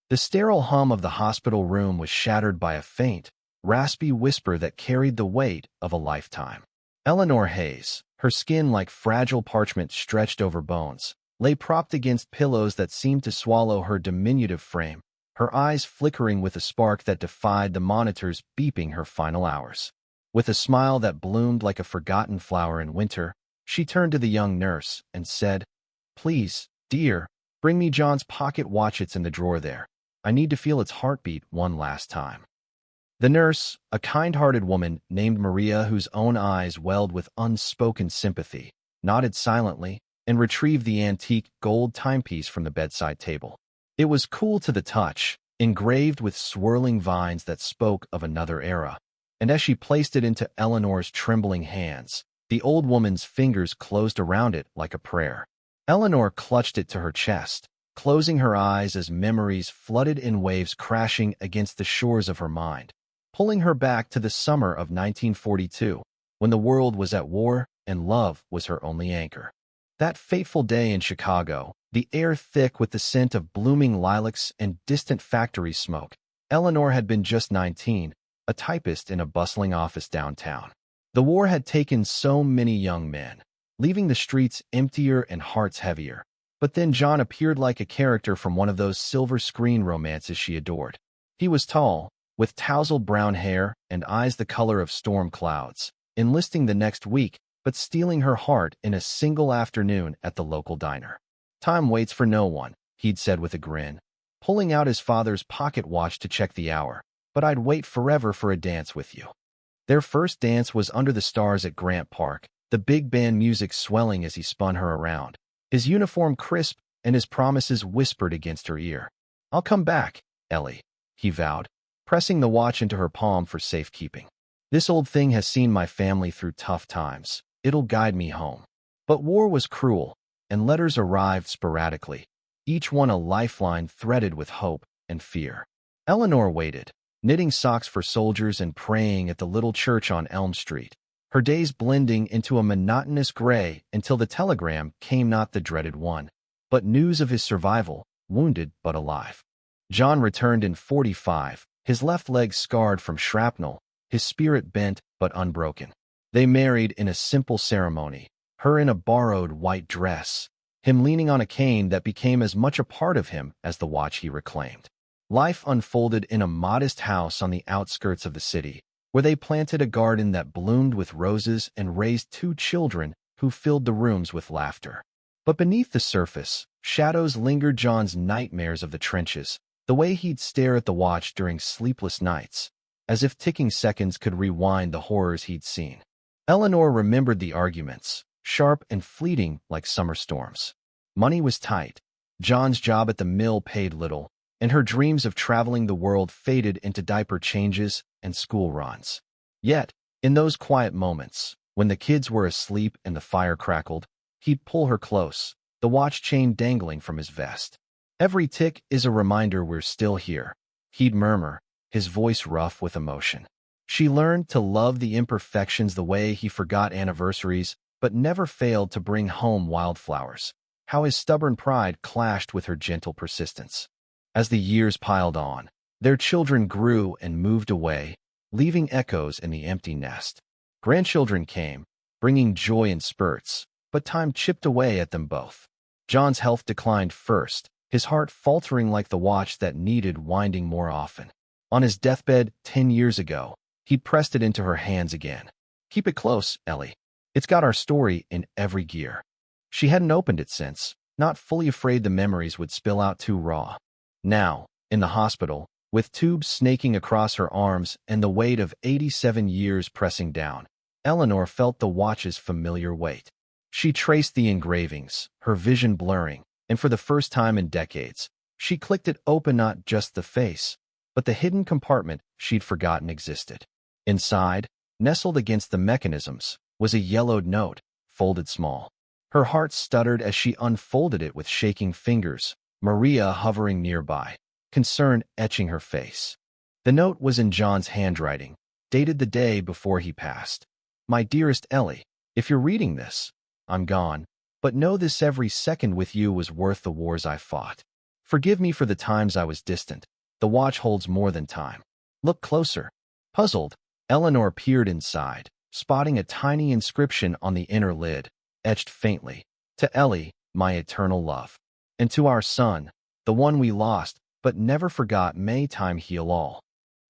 The sterile hum of the hospital room was shattered by a faint, raspy whisper that carried the weight of a lifetime. Eleanor Hayes, her skin like fragile parchment stretched over bones, lay propped against pillows that seemed to swallow her diminutive frame, her eyes flickering with a spark that defied the monitors beeping her final hours. With a smile that bloomed like a forgotten flower in winter, she turned to the young nurse and said, "Please, dear, bring me John's pocket watch. It's in the drawer there. I need to feel its heartbeat one last time." The nurse, a kind-hearted woman named Maria whose own eyes welled with unspoken sympathy, nodded silently and retrieved the antique gold timepiece from the bedside table. It was cool to the touch, engraved with swirling vines that spoke of another era, and as she placed it into Eleanor's trembling hands, the old woman's fingers closed around it like a prayer. Eleanor clutched it to her chest, closing her eyes as memories flooded in waves crashing against the shores of her mind, pulling her back to the summer of 1942, when the world was at war and love was her only anchor. That fateful day in Chicago, the air thick with the scent of blooming lilacs and distant factory smoke. Eleanor had been just 19, a typist in a bustling office downtown. The war had taken so many young men, leaving the streets emptier and hearts heavier. But then John appeared like a character from one of those silver screen romances she adored. He was tall, with tousled brown hair and eyes the color of storm clouds, enlisting the next week, but stealing her heart in a single afternoon at the local diner. "Time waits for no one," he'd said with a grin, pulling out his father's pocket watch to check the hour, "but I'd wait forever for a dance with you." Their first dance was under the stars at Grant Park, the big band music swelling as he spun her around, his uniform crisp and his promises whispered against her ear. "I'll come back, Ellie," he vowed, pressing the watch into her palm for safekeeping. "This old thing has seen my family through tough times. It'll guide me home." But war was cruel, and letters arrived sporadically, each one a lifeline threaded with hope and fear. Eleanor waited, knitting socks for soldiers and praying at the little church on Elm Street, her days blending into a monotonous gray until the telegram came, not the dreaded one, but news of his survival, wounded but alive. John returned in 45, his left leg scarred from shrapnel, his spirit bent but unbroken. They married in a simple ceremony, her in a borrowed white dress, him leaning on a cane that became as much a part of him as the watch he reclaimed. Life unfolded in a modest house on the outskirts of the city, where they planted a garden that bloomed with roses and raised 2 children who filled the rooms with laughter. But beneath the surface, shadows lingered. John's nightmares of the trenches, the way he'd stare at the watch during sleepless nights, as if ticking seconds could rewind the horrors he'd seen. Eleanor remembered the arguments, sharp and fleeting like summer storms. Money was tight. John's job at the mill paid little, and her dreams of traveling the world faded into diaper changes and school runs. Yet, in those quiet moments, when the kids were asleep and the fire crackled, he'd pull her close, the watch chain dangling from his vest. "Every tick is a reminder we're still here," he'd murmur, his voice rough with emotion. She learned to love the imperfections the way he forgot anniversaries, but never failed to bring home wildflowers. How his stubborn pride clashed with her gentle persistence. As the years piled on, their children grew and moved away, leaving echoes in the empty nest. Grandchildren came, bringing joy in spurts, but time chipped away at them both. John's health declined first, his heart faltering like the watch that needed winding more often. On his deathbed 10 years ago, he pressed it into her hands again. "Keep it close, Ellie. It's got our story in every gear." She hadn't opened it since, not fully afraid the memories would spill out too raw. Now, in the hospital, with tubes snaking across her arms and the weight of 87 years pressing down, Eleanor felt the watch's familiar weight. She traced the engravings, her vision blurring, and for the first time in decades, she clicked it open, not just the face, but the hidden compartment she'd forgotten existed. Inside, nestled against the mechanisms, was a yellowed note, folded small. Her heart stuttered as she unfolded it with shaking fingers, Maria hovering nearby, concern etching her face. The note was in John's handwriting, dated the day before he passed. "My dearest Ellie, if you're reading this, I'm gone, but know this: every second with you was worth the wars I fought. Forgive me for the times I was distant. The watch holds more than time. Look closer. Puzzled, Eleanor peered inside, spotting a tiny inscription on the inner lid, etched faintly. To Ellie, my eternal love. And to our son, the one we lost, but never forgot, may time heal all.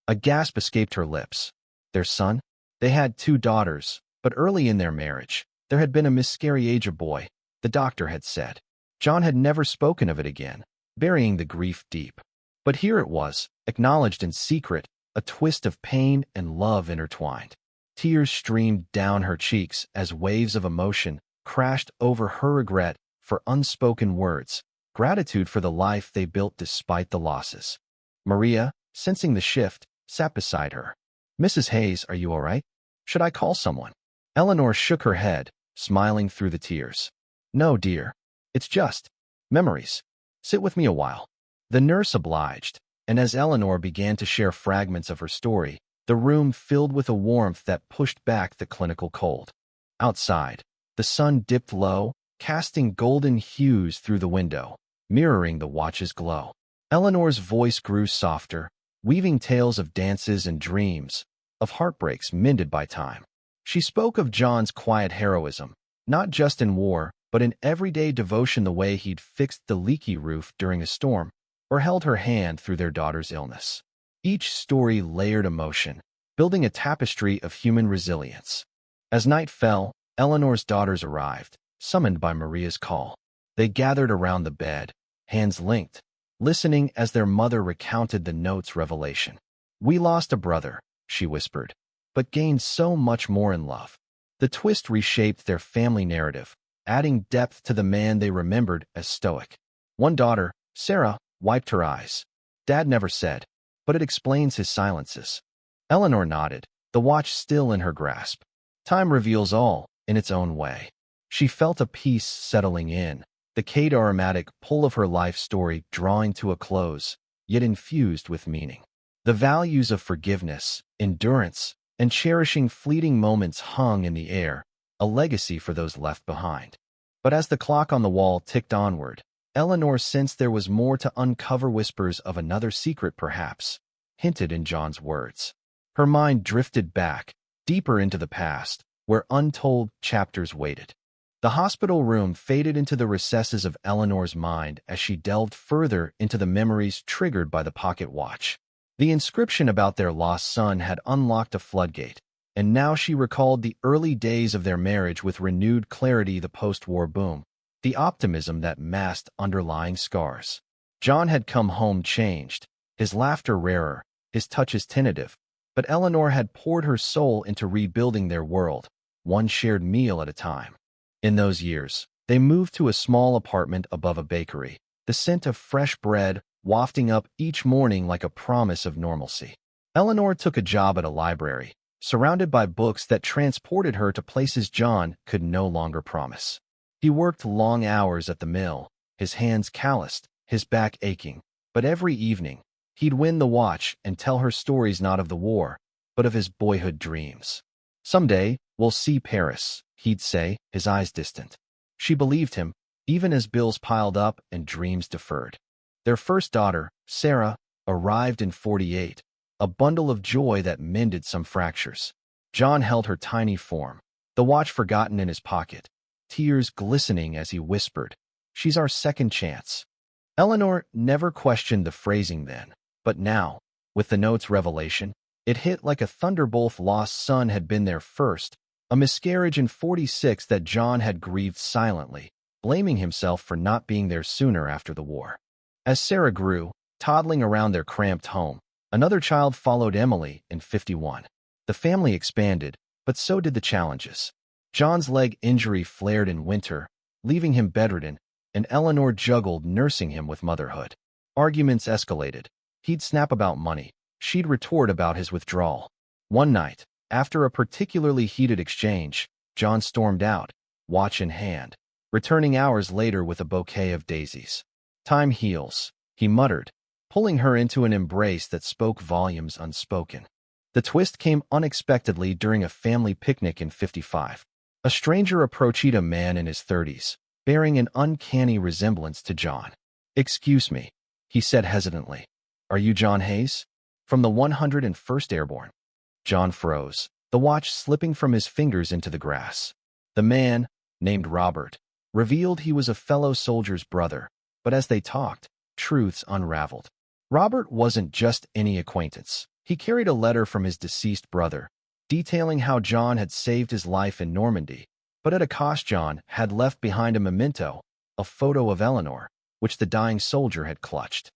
A gasp escaped her lips. Their son? They had 2 daughters, but early in their marriage, there had been a miscarriage of boy, the doctor had said. John had never spoken of it again, burying the grief deep. But here it was, acknowledged in secret, a twist of pain and love intertwined. Tears streamed down her cheeks as waves of emotion crashed over her regret for unspoken words, gratitude for the life they built despite the losses. Maria, sensing the shift, sat beside her. Mrs. Hayes, are you all right? Should I call someone? Eleanor shook her head, smiling through the tears. No, dear. It's just memories. Sit with me a while. The nurse obliged, and as Eleanor began to share fragments of her story, the room filled with a warmth that pushed back the clinical cold. Outside, the sun dipped low, casting golden hues through the window, mirroring the watch's glow. Eleanor's voice grew softer, weaving tales of dances and dreams, of heartbreaks mended by time. She spoke of John's quiet heroism, not just in war, but in everyday devotion, the way he'd fixed the leaky roof during a storm, or held her hand through their daughter's illness. Each story layered emotion, building a tapestry of human resilience. As night fell, Eleanor's daughters arrived, summoned by Maria's call. They gathered around the bed, hands linked, listening as their mother recounted the note's revelation. We lost a brother, she whispered, but gained so much more in love. The twist reshaped their family narrative, adding depth to the man they remembered as stoic. One daughter, Sarah, wiped her eyes. Dad never said, but it explains his silences. Eleanor nodded, the watch still in her grasp. Time reveals all, in its own way. She felt a peace settling in, the aromatic pull of her life story drawing to a close, yet infused with meaning. The values of forgiveness, endurance, and cherishing fleeting moments hung in the air, a legacy for those left behind. But as the clock on the wall ticked onward, Eleanor sensed there was more to uncover, whispers of another secret perhaps, hinted in John's words. Her mind drifted back, deeper into the past, where untold chapters waited. The hospital room faded into the recesses of Eleanor's mind as she delved further into the memories triggered by the pocket watch. The inscription about their lost son had unlocked a floodgate, and now she recalled the early days of their marriage with renewed clarity, the post-war boom, the optimism that masked underlying scars. John had come home changed, his laughter rarer, his touches tentative, but Eleanor had poured her soul into rebuilding their world, one shared meal at a time. In those years, they moved to a small apartment above a bakery, the scent of fresh bread wafting up each morning like a promise of normalcy. Eleanor took a job at a library, surrounded by books that transported her to places John could no longer promise. He worked long hours at the mill, his hands calloused, his back aching, but every evening, he'd win the watch and tell her stories not of the war, but of his boyhood dreams. Someday, we'll see Paris, he'd say, his eyes distant. She believed him, even as bills piled up and dreams deferred. Their first daughter, Sarah, arrived in '48, a bundle of joy that mended some fractures. John held her tiny form, the watch forgotten in his pocket, tears glistening as he whispered, "She's our second chance." Eleanor never questioned the phrasing then, but now, with the note's revelation, it hit like a thunderbolt. Lost son had been their first, a miscarriage in '46 that John had grieved silently, blaming himself for not being there sooner after the war. As Sarah grew, toddling around their cramped home, another child followed, Emily, in '51. The family expanded, but so did the challenges. John's leg injury flared in winter, leaving him bedridden, and Eleanor juggled nursing him with motherhood. Arguments escalated. He'd snap about money. She'd retort about his withdrawal. One night, after a particularly heated exchange, John stormed out, watch in hand, returning hours later with a bouquet of daisies. "Time heals," he muttered, pulling her into an embrace that spoke volumes unspoken. The twist came unexpectedly during a family picnic in '55. A stranger approached, a man in his 30s, bearing an uncanny resemblance to John. "Excuse me," He said hesitantly, "Are you John Hayes? From the 101st Airborne?" John froze, the watch slipping from his fingers into the grass. The man, named Robert, revealed he was a fellow soldier's brother, but as they talked, truths unraveled. Robert wasn't just any acquaintance. He carried a letter from his deceased brother, detailing how John had saved his life in Normandy, but at a cost. John had left behind a memento, a photo of Eleanor, which the dying soldier had clutched.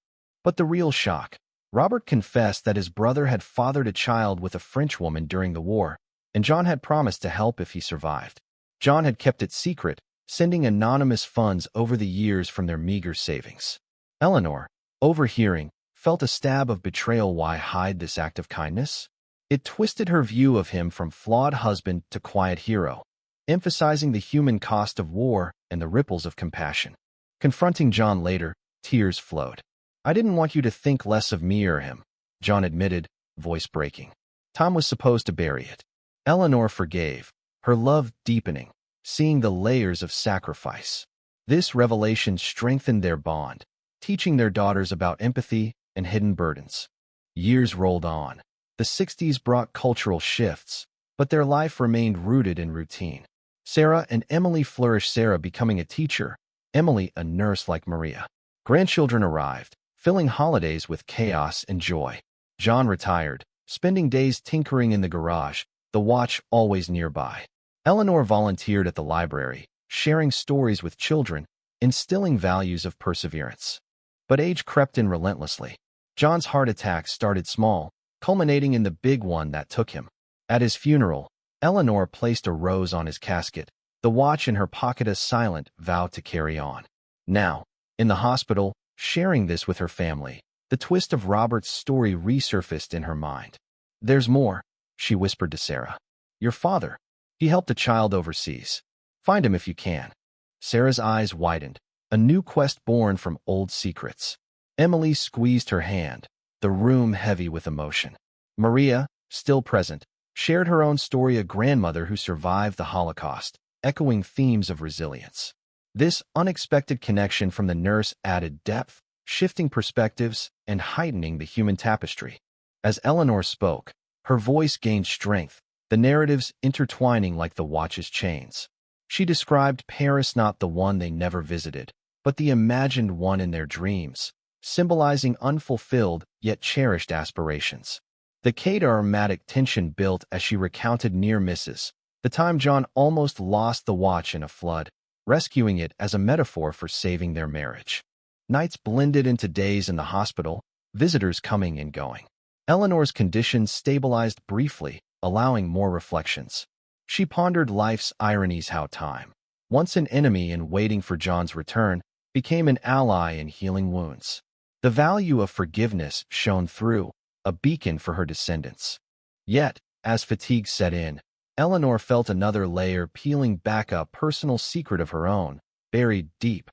But the real shock, Robert confessed that his brother had fathered a child with a Frenchwoman during the war, and John had promised to help if he survived. John had kept it secret, sending anonymous funds over the years from their meager savings. Eleanor, overhearing, felt a stab of betrayal. Why hide this act of kindness? It twisted her view of him from flawed husband to quiet hero, emphasizing the human cost of war and the ripples of compassion. Confronting John later, tears flowed. "I didn't want you to think less of me or him," John admitted, voice breaking. "Tom was supposed to bury it." Eleanor forgave, her love deepening, seeing the layers of sacrifice. This revelation strengthened their bond, teaching their daughters about empathy and hidden burdens. Years rolled on. The 60s brought cultural shifts, but their life remained rooted in routine. Sarah and Emily flourished, Sarah becoming a teacher, Emily a nurse like Maria. Grandchildren arrived, filling holidays with chaos and joy. John retired, spending days tinkering in the garage, the watch always nearby. Eleanor volunteered at the library, sharing stories with children, instilling values of perseverance. But age crept in relentlessly. John's heart attack started small, culminating in the big one that took him. At his funeral, Eleanor placed a rose on his casket, the watch in her pocket a silent vow to carry on. Now, in the hospital, sharing this with her family, the twist of Robert's story resurfaced in her mind. "There's more," she whispered to Sarah. "Your father, he helped a child overseas. Find him if you can." Sarah's eyes widened, a new quest born from old secrets. Emily squeezed her hand, the room heavy with emotion. Maria, still present, shared her own story, a grandmother who survived the Holocaust, echoing themes of resilience. This unexpected connection from the nurse added depth, shifting perspectives and heightening the human tapestry. As Eleanor spoke, her voice gained strength, the narratives intertwining like the watch's chains. She described Paris, not the one they never visited, but the imagined one in their dreams, symbolizing unfulfilled yet cherished aspirations. The K-dramatic tension built as she recounted near misses, the time John almost lost the watch in a flood, rescuing it as a metaphor for saving their marriage. Nights blended into days in the hospital, visitors coming and going. Eleanor's condition stabilized briefly, allowing more reflections. She pondered life's ironies, how time, once an enemy and waiting for John's return, became an ally in healing wounds. The value of forgiveness shone through, a beacon for her descendants. Yet, as fatigue set in, Eleanor felt another layer peeling back, a personal secret of her own, buried deep,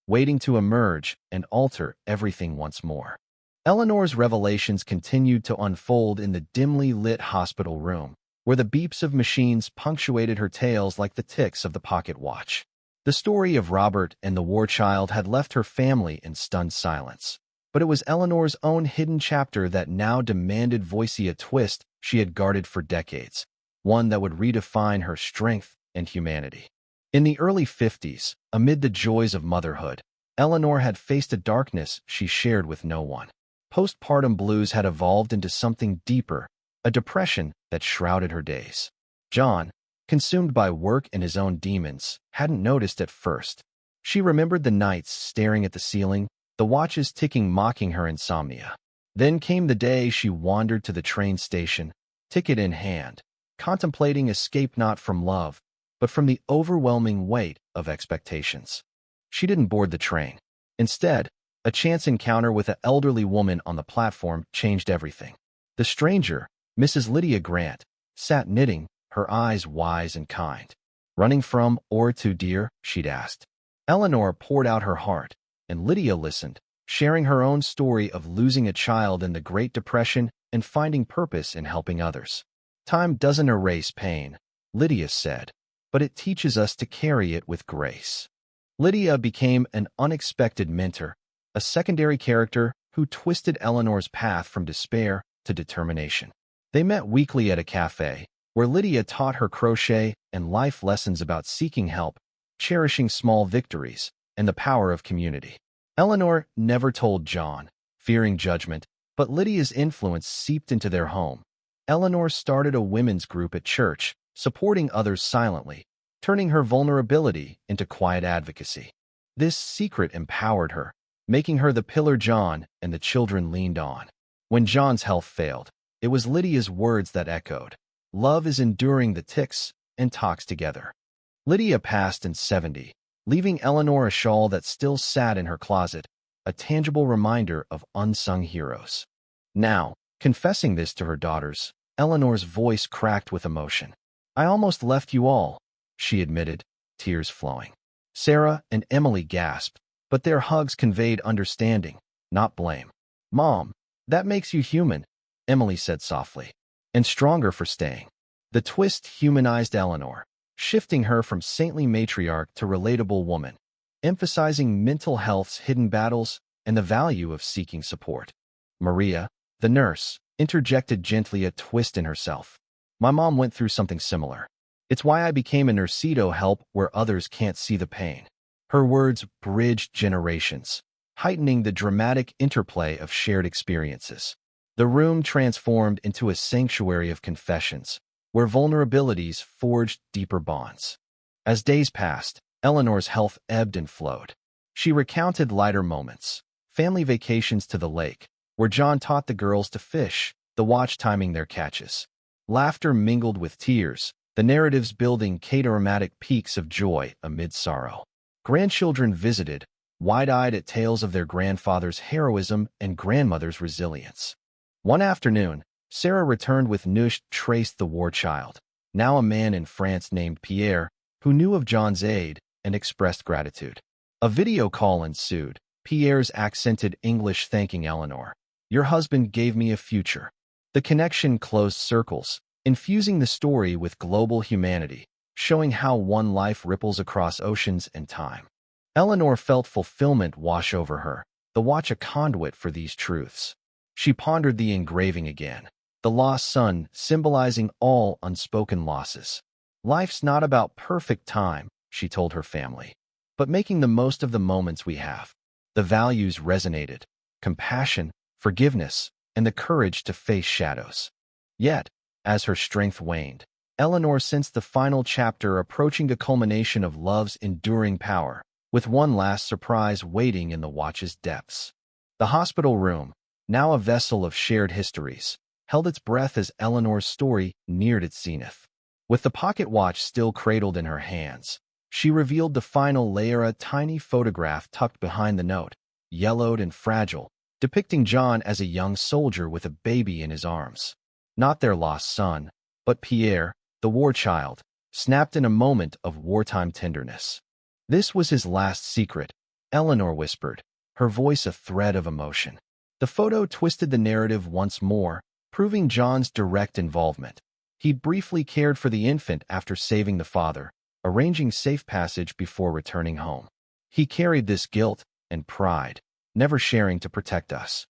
waiting to emerge and alter everything once more. Eleanor's revelations continued to unfold in the dimly lit hospital room, where the beeps of machines punctuated her tales like the ticks of the pocket watch. The story of Robert and the war child had left her family in stunned silence, but it was Eleanor's own hidden chapter that now demanded voice, a twist she had guarded for decades, one that would redefine her strength and humanity. In the early 50s, amid the joys of motherhood, Eleanor had faced a darkness she shared with no one. Postpartum blues had evolved into something deeper, a depression that shrouded her days. John, consumed by work and his own demons, hadn't noticed at first. She remembered the nights staring at the ceiling, the watches ticking mocking her insomnia. Then came the day she wandered to the train station, ticket in hand, contemplating escape not from love, but from the overwhelming weight of expectations. She didn't board the train. Instead, a chance encounter with an elderly woman on the platform changed everything. The stranger, Mrs. Lydia Grant, sat knitting, her eyes wise and kind. "Running from or to, dear?" she'd asked. Eleanor poured out her heart, and Lydia listened, sharing her own story of losing a child in the Great Depression and finding purpose in helping others. "Time doesn't erase pain," Lydia said, "but it teaches us to carry it with grace." Lydia became an unexpected mentor, a secondary character who twisted Eleanor's path from despair to determination. They met weekly at a cafe, where Lydia taught her crochet and life lessons about seeking help, cherishing small victories, and the power of community. Eleanor never told John, fearing judgment, but Lydia's influence seeped into their home. Eleanor started a women's group at church, supporting others silently, turning her vulnerability into quiet advocacy. This secret empowered her, making her the pillar John and the children leaned on. When John's health failed, it was Lydia's words that echoed. Love is enduring the ticks and talks together. Lydia passed in 70, leaving Eleanor a shawl that still sat in her closet, a tangible reminder of unsung heroes. Now, confessing this to her daughters, Eleanor's voice cracked with emotion. "I almost left you all," she admitted, tears flowing. Sarah and Emily gasped, but their hugs conveyed understanding, not blame. "Mom, that makes you human," Emily said softly, "and stronger for staying." The twist humanized Eleanor, shifting her from saintly matriarch to relatable woman, emphasizing mental health's hidden battles and the value of seeking support. Maria, the nurse, interjected gently, a twist in herself. "My mom went through something similar. It's why I became a Nursito, help where others can't see the pain." Her words bridged generations, heightening the dramatic interplay of shared experiences. The room transformed into a sanctuary of confessions, where vulnerabilities forged deeper bonds. As days passed, Eleanor's health ebbed and flowed. She recounted lighter moments, family vacations to the lake, where John taught the girls to fish, the watch timing their catches. Laughter mingled with tears, the narratives building dramatic peaks of joy amid sorrow. Grandchildren visited, wide-eyed at tales of their grandfather's heroism and grandmother's resilience. One afternoon, Sarah returned with news traced the war child, now a man in France named Pierre, who knew of John's aid and expressed gratitude. A video call ensued, Pierre's accented English thanking Eleanor. "Your husband gave me a future." The connection closed circles, infusing the story with global humanity, showing how one life ripples across oceans and time. Eleanor felt fulfillment wash over her, the watch a conduit for these truths. She pondered the engraving again, the lost son symbolizing all unspoken losses. "Life's not about perfect time," she told her family, "but making the most of the moments we have." The values resonated: compassion, forgiveness, and the courage to face shadows. Yet, as her strength waned, Eleanor sensed the final chapter approaching, the culmination of love's enduring power, with one last surprise waiting in the watch's depths. The hospital room, now a vessel of shared histories, held its breath as Eleanor's story neared its zenith. With the pocket watch still cradled in her hands, she revealed the final layer, a tiny photograph tucked behind the note, yellowed and fragile, depicting John as a young soldier with a baby in his arms. Not their lost son, but Pierre, the war child, snapped in a moment of wartime tenderness. "This was his last secret," Eleanor whispered, her voice a thread of emotion. The photo twisted the narrative once more, proving John's direct involvement. He'd briefly cared for the infant after saving the father, arranging safe passage before returning home. He carried this guilt and pride, never sharing to protect us.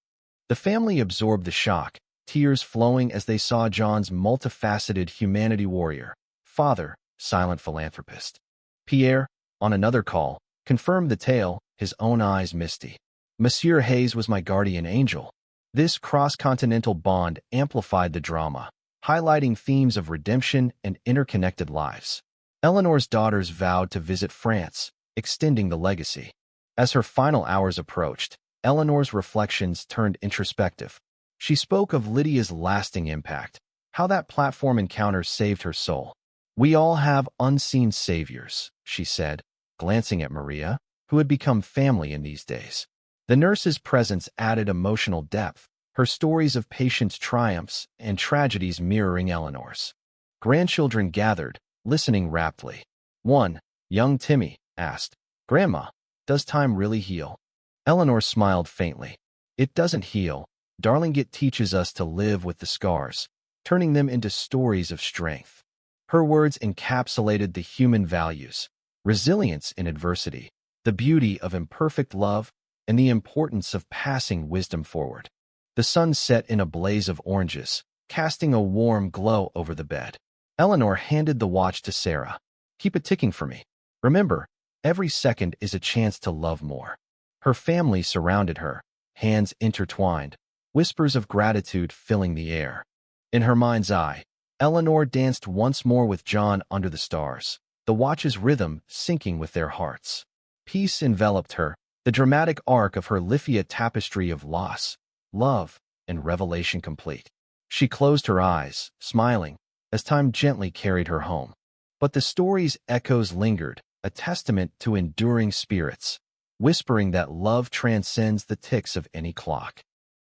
The family absorbed the shock, tears flowing as they saw John's multifaceted humanity warrior, father, silent philanthropist. Pierre, on another call, confirmed the tale, his own eyes misty. "Monsieur Hayes was my guardian angel." This cross-continental bond amplified the drama, highlighting themes of redemption and interconnected lives. Eleanor's daughters vowed to visit France, extending the legacy. As her final hours approached, Eleanor's reflections turned introspective. She spoke of Lydia's lasting impact, how that platform encounter saved her soul. "We all have unseen saviors," she said, glancing at Maria, who had become family in these days. The nurse's presence added emotional depth, her stories of patients' triumphs and tragedies mirroring Eleanor's. Grandchildren gathered, listening raptly. One, young Timmy, asked, "Grandma, does time really heal?" Eleanor smiled faintly. "It doesn't heal, darling. It teaches us to live with the scars, turning them into stories of strength." Her words encapsulated the human values: resilience in adversity, the beauty of imperfect love, and the importance of passing wisdom forward. The sun set in a blaze of oranges, casting a warm glow over the bed. Eleanor handed the watch to Sarah. "Keep it ticking for me. Remember, every second is a chance to love more." Her family surrounded her, hands intertwined, whispers of gratitude filling the air. In her mind's eye, Eleanor danced once more with John under the stars, the watch's rhythm syncing with their hearts. Peace enveloped her, the dramatic arc of her Lithia tapestry of loss, love, and revelation complete. She closed her eyes, smiling, as time gently carried her home. But the story's echoes lingered, a testament to enduring spirits, whispering that love transcends the ticks of any clock.